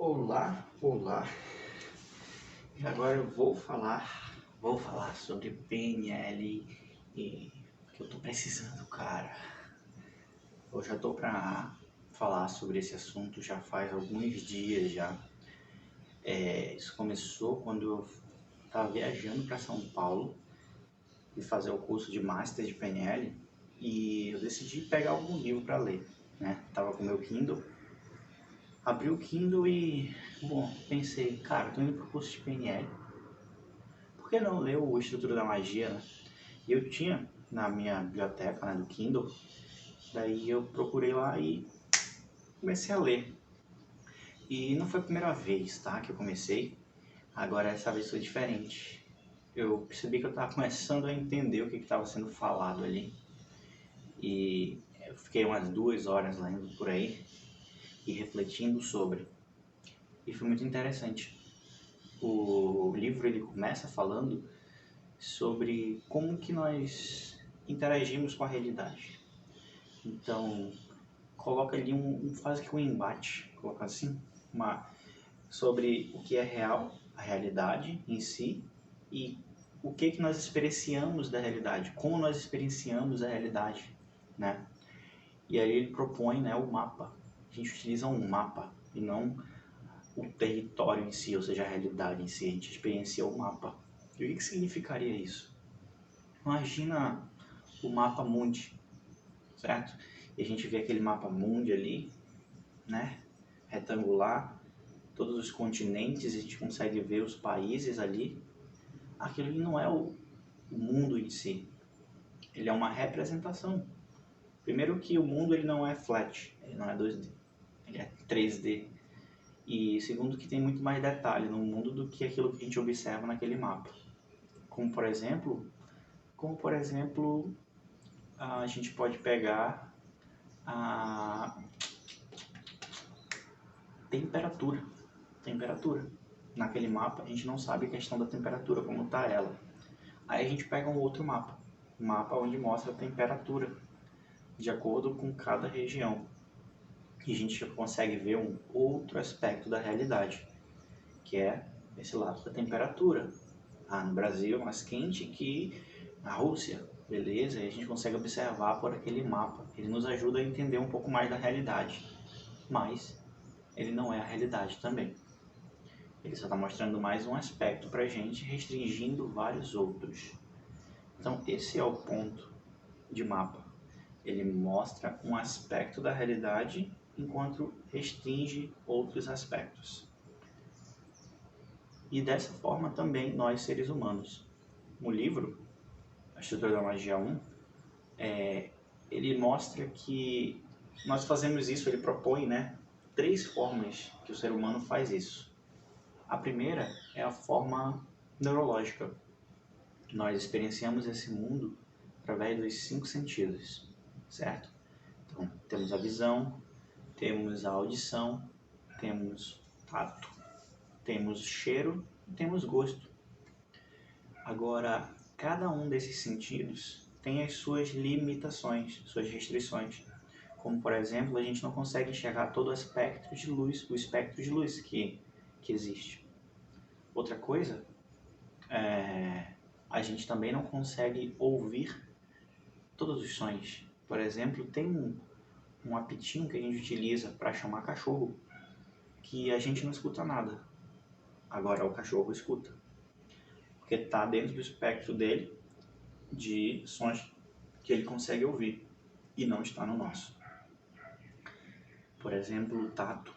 Olá, olá. E agora eu vou falar sobre PNL e que eu tô precisando, cara. Eu já tô pra falar sobre esse assunto já faz alguns dias já. Isso começou quando eu tava viajando para São Paulo e fazer o curso de Master de PNL e eu decidi pegar algum livro para ler, né? Tava com meu Kindle. Abri o Kindle e, pensei, cara, tô indo pro curso de PNL. Por que não ler o Estrutura da Magia, né? E eu tinha na minha biblioteca, né, do Kindle, daí eu procurei lá e comecei a ler. E não foi a primeira vez, tá, que eu comecei. Agora essa vez foi diferente. Eu percebi que eu estava começando a entender o que estava sendo falado ali. E eu fiquei umas 2 horas lendo por aí e refletindo sobre. E foi muito interessante. O livro ele começa falando sobre como que nós interagimos com a realidade. Então, coloca ali faz aqui um embate, coloca assim, sobre o que é real, a realidade em si, e o que nós experienciamos da realidade, como nós experienciamos a realidade, né? E aí ele propõe, né, o mapa. A gente utiliza um mapa e não o território em si, ou seja, a realidade em si. A gente experiencia o mapa. E o que significaria isso? Imagina o mapa mundi, certo? E a gente vê aquele mapa mundi ali, né, retangular, todos os continentes, a gente consegue ver os países ali. Aquilo ali não é o mundo em si, ele é uma representação. Primeiro que o mundo ele não é flat, ele não é 2D, ele é 3D. E segundo que tem muito mais detalhe no mundo do que aquilo que a gente observa naquele mapa. Como por exemplo, a gente pode pegar a temperatura. Naquele mapa a gente não sabe a questão da temperatura, como está ela. Aí a gente pega um outro mapa, um mapa onde mostra a temperatura de acordo com cada região. E a gente consegue ver um outro aspecto da realidade, que é esse lado da temperatura. No Brasil é mais quente que na Rússia, beleza? E a gente consegue observar por aquele mapa. Ele nos ajuda a entender um pouco mais da realidade, mas ele não é a realidade também. Ele só está mostrando mais um aspecto para a gente, restringindo vários outros. Então esse é o ponto de mapa. Ele mostra um aspecto da realidade enquanto restringe outros aspectos. E dessa forma também nós seres humanos. No livro, A Estrutura da Magia 1, ele mostra que nós fazemos isso, ele propõe, né, 3 formas que o ser humano faz isso. A primeira é a forma neurológica. Nós experienciamos esse mundo através dos 5 sentidos, certo? Então, temos a visão, temos a audição, temos tato, temos cheiro e temos gosto. Agora, cada um desses sentidos tem as suas limitações, suas restrições. Como, por exemplo, a gente não consegue enxergar todo o espectro de luz, que existe. Outra coisa, a gente também não consegue ouvir todos os sons. Por exemplo, tem um apitinho que a gente utiliza para chamar cachorro, que a gente não escuta nada. Agora o cachorro escuta, porque está dentro do espectro dele de sons que ele consegue ouvir e não está no nosso. Por exemplo, o tato.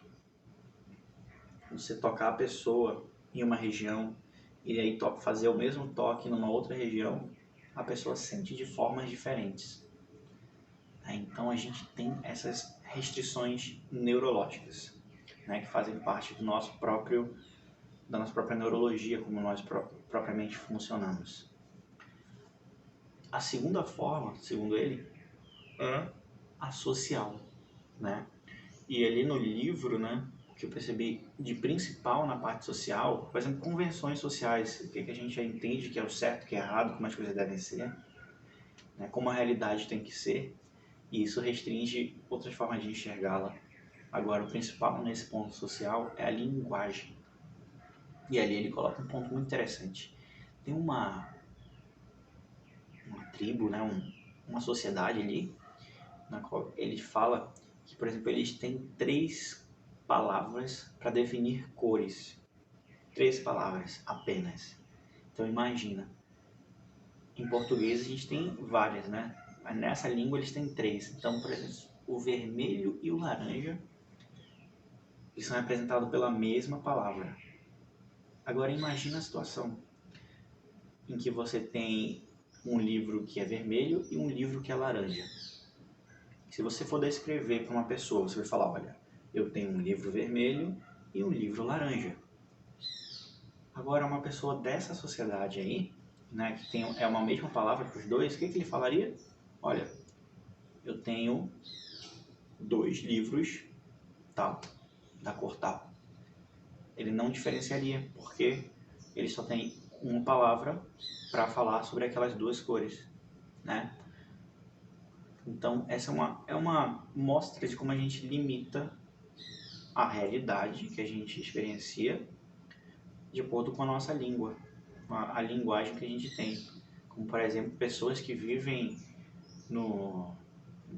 Você tocar a pessoa em uma região e aí fazer o mesmo toque numa outra região, a pessoa sente de formas diferentes. Então a gente tem essas restrições neurológicas, né, que fazem parte da nossa própria neurologia, como nós propriamente funcionamos. A segunda forma, segundo ele, é a social, né? E ali no livro, né, que eu percebi de principal na parte social, por exemplo, convenções sociais, o que a gente já entende que é o certo, o que é errado, como as coisas devem ser, né, como a realidade tem que ser, e isso restringe outras formas de enxergá-la. Agora, o principal nesse ponto social é a linguagem. E ali ele coloca um ponto muito interessante. Tem uma tribo, né, uma sociedade ali, na qual ele fala que, por exemplo, eles têm 3 palavras para definir cores. 3 palavras apenas. Então imagina, em português a gente tem várias, né? Mas nessa língua eles têm 3. Então, por exemplo, o vermelho e o laranja, eles são representados pela mesma palavra. Agora imagina a situação em que você tem um livro que é vermelho e um livro que é laranja. Se você for descrever para uma pessoa, você vai falar, olha, eu tenho um livro vermelho e um livro laranja. Agora, uma pessoa dessa sociedade aí, né, que é uma mesma palavra para os dois, o que ele falaria? Olha, eu tenho 2 livros tal, da cor tal. Ele não diferenciaria, porque ele só tem uma palavra para falar sobre aquelas 2 cores, né? Então, essa é uma mostra de como a gente limita a realidade que a gente experiencia de acordo com a nossa língua, a linguagem que a gente tem. Como, por exemplo, pessoas que vivem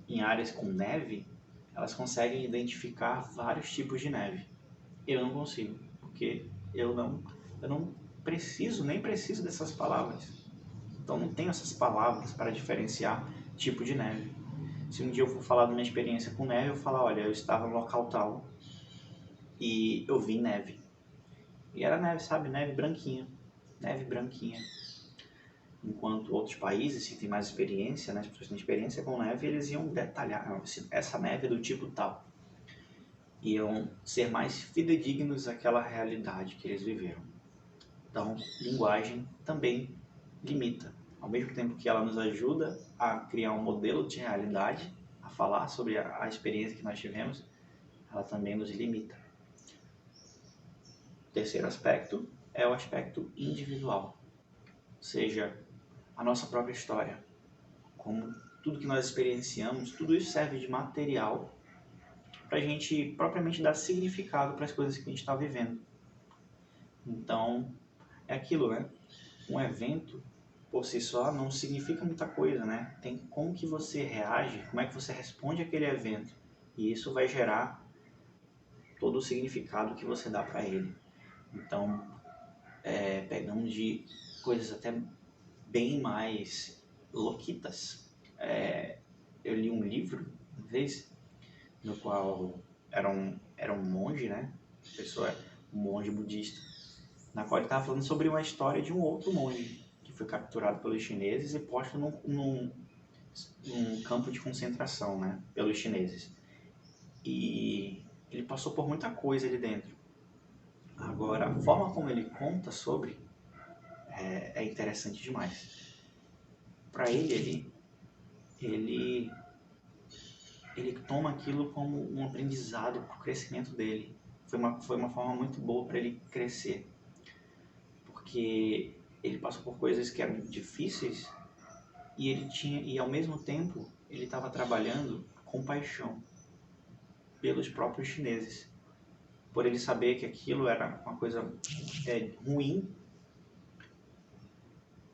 em áreas com neve, elas conseguem identificar vários tipos de neve. Eu não consigo, porque eu não preciso, nem preciso dessas palavras. Então, não tenho essas palavras para diferenciar tipo de neve. Se um dia eu for falar da minha experiência com neve, eu vou falar, olha, eu estava no local tal e eu vi neve. E era neve, sabe? Neve branquinha. Neve branquinha. Enquanto outros países que têm mais experiência, né, as pessoas que têm experiência com neve, eles iam detalhar, essa neve é do tipo tal. Iam ser mais fidedignos àquela realidade que eles viveram. Então, linguagem também limita. Ao mesmo tempo que ela nos ajuda a criar um modelo de realidade, a falar sobre a experiência que nós tivemos, ela também nos limita. O terceiro aspecto é o aspecto individual, ou seja, a nossa própria história. Como tudo que nós experienciamos, tudo isso serve de material para a gente propriamente dar significado para as coisas que a gente está vivendo. Então, é aquilo, né? Um evento, por si só, não significa muita coisa, né? Tem como que você reage, como é que você responde àquele evento. E isso vai gerar todo o significado que você dá para ele. Então, pegamos de coisas até bem mais louquitas. Eu li um livro, uma vez, no qual era um monge, né? Um monge budista, na qual ele estava falando sobre uma história de um outro monge que foi capturado pelos chineses e posto num campo de concentração, né? Pelos chineses. E ele passou por muita coisa ali dentro. Agora, a forma como ele conta sobre é interessante demais. Para ele toma aquilo como um aprendizado para o crescimento dele. Foi uma forma muito boa para ele crescer, porque ele passou por coisas que eram difíceis e ao mesmo tempo ele estava trabalhando com paixão pelos próprios chineses, por ele saber que aquilo era uma coisa ruim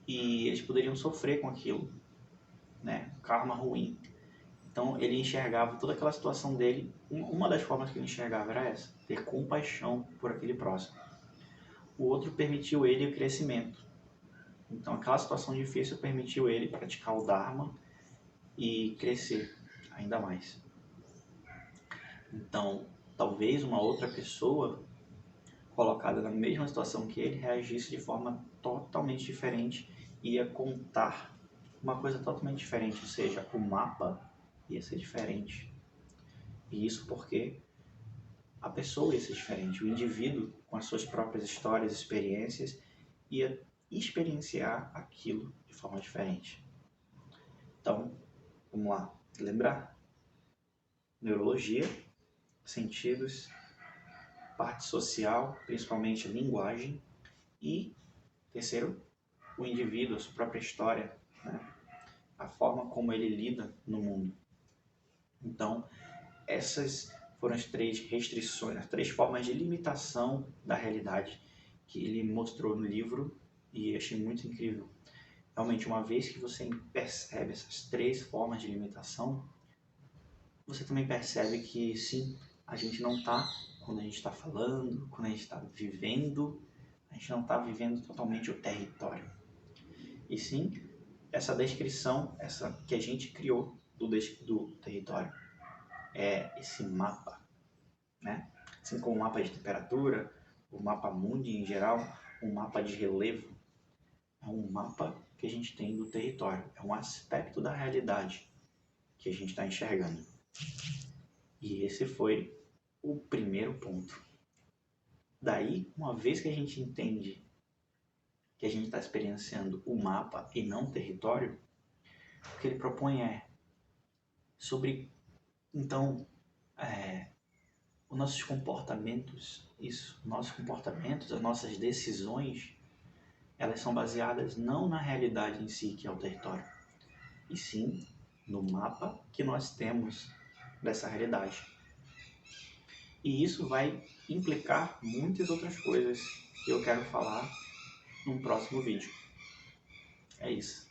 e eles poderiam sofrer com aquilo, né? Karma ruim. Então ele enxergava toda aquela situação dele, uma das formas que ele enxergava era essa, ter compaixão por aquele próximo. O outro permitiu ele o crescimento. Então aquela situação difícil permitiu ele praticar o Dharma e crescer ainda mais. Então, talvez uma outra pessoa colocada na mesma situação que ele reagisse de forma totalmente diferente e ia contar uma coisa totalmente diferente, ou seja, o mapa ia ser diferente. E isso porque a pessoa ia ser diferente, o indivíduo com as suas próprias histórias, experiências, ia experienciar aquilo de forma diferente. Então, vamos lá, lembrar? Neurologia, sentidos, parte social, principalmente linguagem, e terceiro, o indivíduo, a sua própria história, né? A forma como ele lida no mundo. Então, essas foram as 3 restrições, as 3 formas de limitação da realidade que ele mostrou no livro e achei muito incrível. Realmente, uma vez que você percebe essas 3 formas de limitação, você também percebe que sim, a gente não está, quando a gente está falando, quando a gente está vivendo, a gente não está vivendo totalmente o território. E sim, essa descrição, essa que a gente criou do território, é esse mapa, né? Assim como o mapa de temperatura, o mapa mundi em geral, o mapa de relevo, é um mapa que a gente tem do território, é um aspecto da realidade que a gente está enxergando. E esse foi o primeiro ponto. Daí, uma vez que a gente entende que a gente está experienciando o mapa e não o território, o que ele propõe é sobre, então, os nossos comportamentos, as nossas decisões, elas são baseadas não na realidade em si, que é o território, e sim no mapa que nós temos dessa realidade. E isso vai implicar muitas outras coisas que eu quero falar num próximo vídeo. É isso.